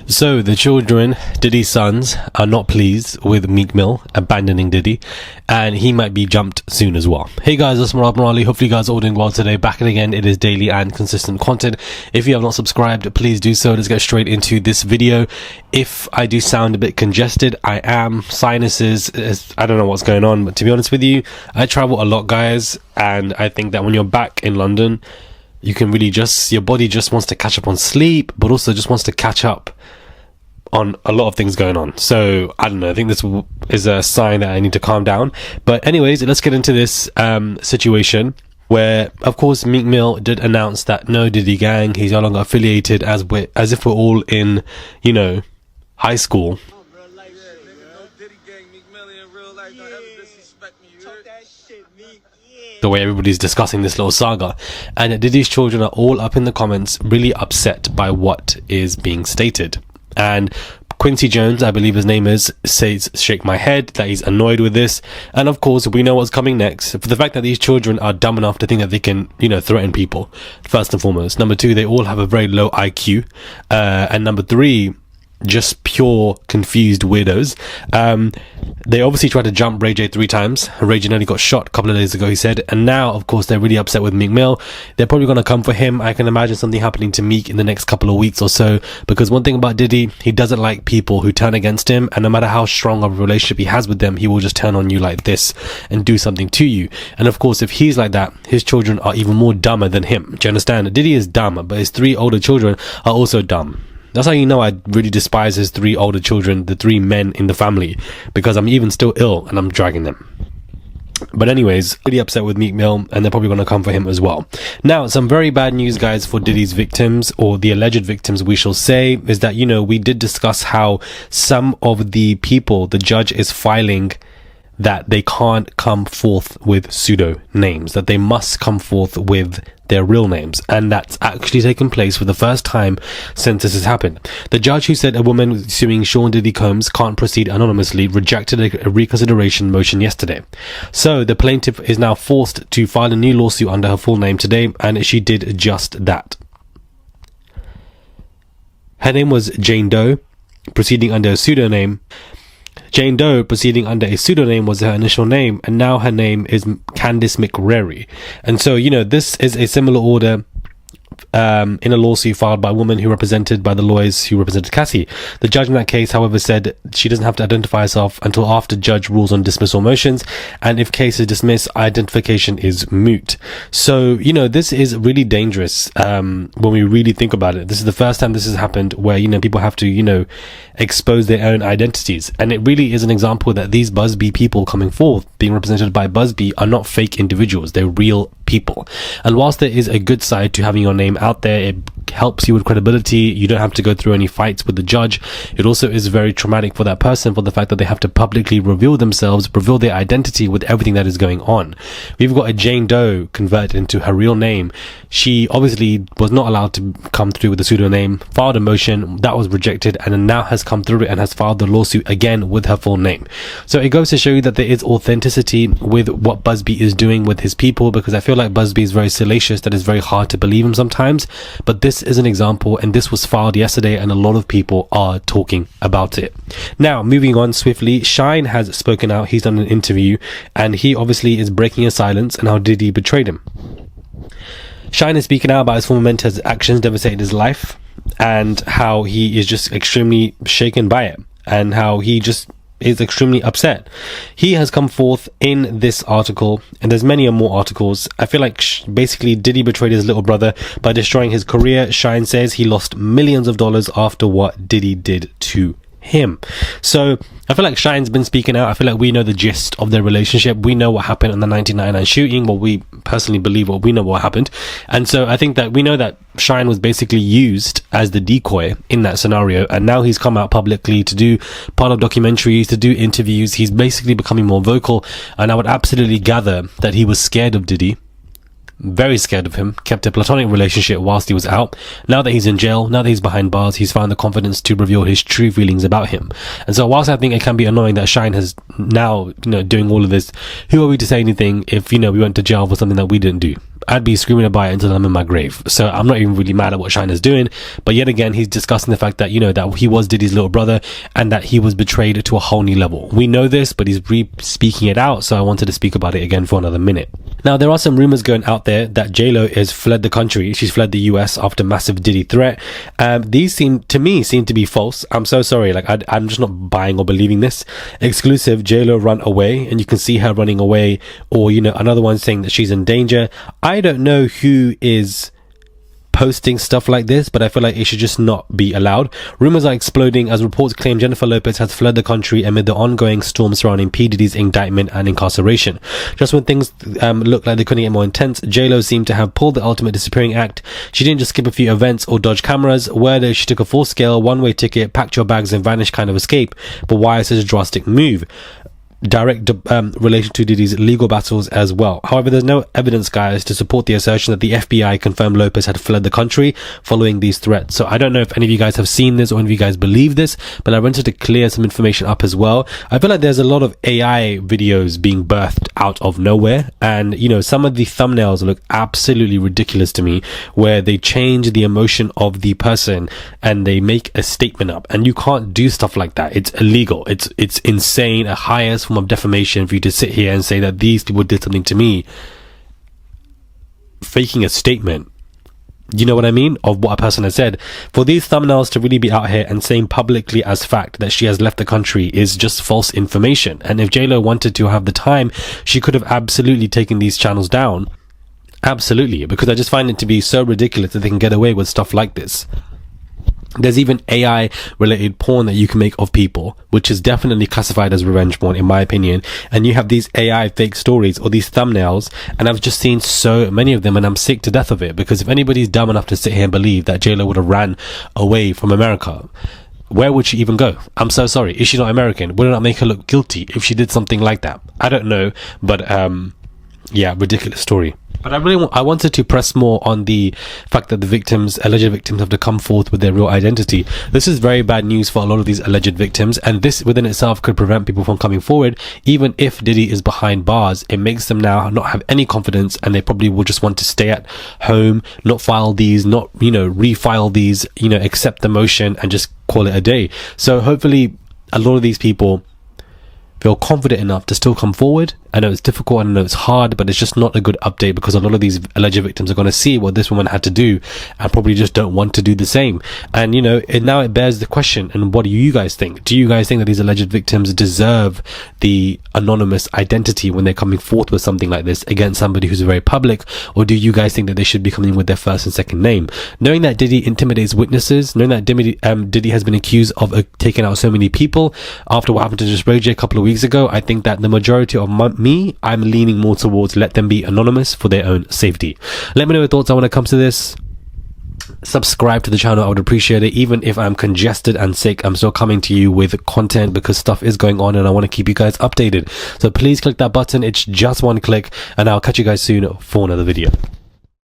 So the children, Diddy's sons, are not pleased with Meek Mill abandoning Diddy, and he might be jumped soon as well. Hey guys, it's Murad Morali. Hopefully you guys are all doing well today. Back and again, it is daily and consistent content. If you have not subscribed, please do so. Let's get straight into this video. If I do sound a bit congested, I am. Sinuses, I don't know what's going on, but to be honest with you, I travel a lot, guys, and I think that when you're back in London, you can really your body just wants to catch up on sleep, but also just wants to catch up on a lot of things going on. So I don't know, I think this is a sign that I need to calm down. But anyways, let's get into this situation where, of course, Meek Mill did announce that no Diddy gang, he's no longer affiliated, as if we're all in, you know, high school. The way everybody's discussing this little saga, and Diddy's children are all up in the comments really upset by what is being stated. And Quincy Jones, I believe his name is, says shake my head, that he's annoyed with this. And of course we know what's coming next, for the fact that these children are dumb enough to think that they can, you know, threaten people, first and foremost. Number two, they all have a very low IQ, and number three, just pure confused weirdos. They obviously tried to jump Ray J 3 times. Ray J nearly got shot a couple of days ago, he said, and now of course they're really upset with Meek Mill. They're probably going to come for him. I can imagine something happening to Meek in the next couple of weeks or so, because one thing about Diddy, he doesn't like people who turn against him, and no matter how strong of a relationship he has with them, he will just turn on you like this and do something to you. And of course, if he's like that, his children are even more dumber than him. Do you understand? Diddy is dumb, but his 3 older children are also dumb. That's how you know I really despise his 3 older children, the 3 men in the family, because I'm even still ill and I'm dragging them. But anyways, really upset with Meek Mill, and they're probably going to come for him as well. Now, some very bad news, guys, for Diddy's victims, or the alleged victims, we shall say, is that, you know, we did discuss how some of the people, the judge is filing that they can't come forth with pseudo names, that they must come forth with their real names, and that's actually taken place for the first time since this has happened. The judge, who said a woman suing Sean Diddy Combs can't proceed anonymously, rejected a reconsideration motion yesterday. So the plaintiff is now forced to file a new lawsuit under her full name today, and she did just that. Her name was Jane Doe, proceeding under a pseudonym. Jane Doe, proceeding under a pseudonym, was her initial name, and now her name is Candice McRary. And so, you know, this is a similar order in a lawsuit filed by a woman who represented by the lawyers who represented Cassie. The judge in that case, however, said she doesn't have to identify herself until after judge rules on dismissal motions, and if case is dismissed, identification is moot. So, you know, this is really dangerous when we really think about it. This is the first time this has happened where, you know, people have to, you know, expose their own identities, and it really is an example that these Busby people coming forth, being represented by Busby, are not fake individuals, they're real people. And whilst there is a good side to having your name out there, it helps you with credibility, you don't have to go through any fights with the judge. It also is very traumatic for that person, for the fact that they have to publicly reveal themselves, reveal their identity with everything that is going on. We've got a Jane Doe converted into her real name. She obviously was not allowed to come through with a pseudonym, filed a motion that was rejected, and then now has come through it and has filed the lawsuit again with her full name. So it goes to show you that there is authenticity with what Busby is doing with his people, because I feel like Busby is very salacious, that is very hard to believe him sometimes. But this is an example, and this was filed yesterday, and a lot of people are talking about it. Now, moving on swiftly, Shyne has spoken out. He's done an interview, and he obviously is breaking his silence and how Diddy betrayed him. Shyne is speaking out about his former mentor's actions devastated his life, and how he is just extremely shaken by it, and how he just is extremely upset. He has come forth in this article, and there's many more articles. I feel like basically Diddy betrayed his little brother by destroying his career. Shyne says he lost millions of dollars after what Diddy did to him. So I feel like Shyne's been speaking out. I feel like we know the gist of their relationship. We know what happened in the 1999 shooting, well, we personally believe we know what happened. And so I think that we know that Shyne was basically used as the decoy in that scenario, and now he's come out publicly to do part of documentaries, to do interviews. He's basically becoming more vocal, and I would absolutely gather that he was scared of Diddy, very scared of him, kept a platonic relationship whilst he was out. Now that he's in jail, now that he's behind bars, he's found the confidence to reveal his true feelings about him. And so whilst I think it can be annoying that Shyne has now, doing all of this, who are we to say anything if, we went to jail for something that we didn't do? I'd be screaming about it until I'm in my grave. So I'm not even really mad at what Shyne is doing. But yet again, he's discussing the fact that, that he was Diddy's little brother and that he was betrayed to a whole new level. We know this, but he's speaking it out. So I wanted to speak about it again for another minute. Now, there are some rumors going out there that J-Lo has fled the country. She's fled the US after massive Diddy threat. These seem to be false. I'm so sorry. I'm just not buying or believing this. Exclusive, J-Lo run away, and you can see her running away, or, another one saying that she's in danger. I don't know who is posting stuff like this, but I feel like it should just not be allowed. Rumors are exploding as reports claim Jennifer Lopez has fled the country amid the ongoing storm surrounding P. Diddy's indictment and incarceration. Just when things looked like they couldn't get more intense, J-Lo seemed to have pulled the ultimate disappearing act. She didn't just skip a few events or dodge cameras. Whether she took a full-scale one-way ticket, packed your bags and vanished kind of escape, but why such a drastic move? Direct relation to Diddy's legal battles as well. However, there's no evidence, guys, to support the assertion that the FBI confirmed Lopez had fled the country following these threats. So I don't know if any of you guys have seen this or any of you guys believe this, but I wanted to clear some information up as well. I feel like there's a lot of AI videos being birthed out of nowhere, and some of the thumbnails look absolutely ridiculous to me, where they change the emotion of the person and they make a statement up, and you can't do stuff like that. It's illegal. It's insane. A highest form of defamation for you to sit here and say that these people did something to me, faking a statement, you know what I mean, of what a person has said. For these thumbnails to really be out here and saying publicly as fact that she has left the country is just false information. And if J-Lo wanted to have the time, she could have absolutely taken these channels down. Absolutely, because I just find it to be so ridiculous that they can get away with stuff like this. There's even AI related porn that you can make of people, which is definitely classified as revenge porn in my opinion. And you have these AI fake stories or these thumbnails, and I've just seen so many of them, and I'm sick to death of it, because if anybody's dumb enough to sit here and believe that J-Lo would have ran away from America, where would she even go? I'm so sorry. Is she not American? Wouldn't that make her look guilty if she did something like that? I don't know, but yeah, ridiculous story. But I wanted to press more on the fact that the alleged victims have to come forth with their real identity. This is very bad news for a lot of these alleged victims, and this within itself could prevent people from coming forward. Even if Diddy is behind bars, it makes them now not have any confidence, and they probably will just want to stay at home, not file these, not refile these, accept the motion and just call it a day. So hopefully a lot of these people feel confident enough to still come forward. I know it's difficult, I know it's hard, but it's just not a good update, because a lot of these alleged victims are going to see what this woman had to do and probably just don't want to do the same. And now it bears the question, and what do you guys think? Do you guys think that these alleged victims deserve the anonymous identity when they're coming forth with something like this against somebody who's very public, or do you guys think that they should be coming with their first and second name? Knowing that Diddy intimidates witnesses, knowing that Diddy has been accused of taking out so many people after what happened to just Ray J a couple of weeks ago, I think that the majority of I'm leaning more towards let them be anonymous for their own safety. Let me know your thoughts on when it comes to this. Subscribe to the channel, I would appreciate it. Even if I'm congested and sick, I'm still coming to you with content because stuff is going on and I want to keep you guys updated. So please click that button. It's just one click, and I'll catch you guys soon for another video.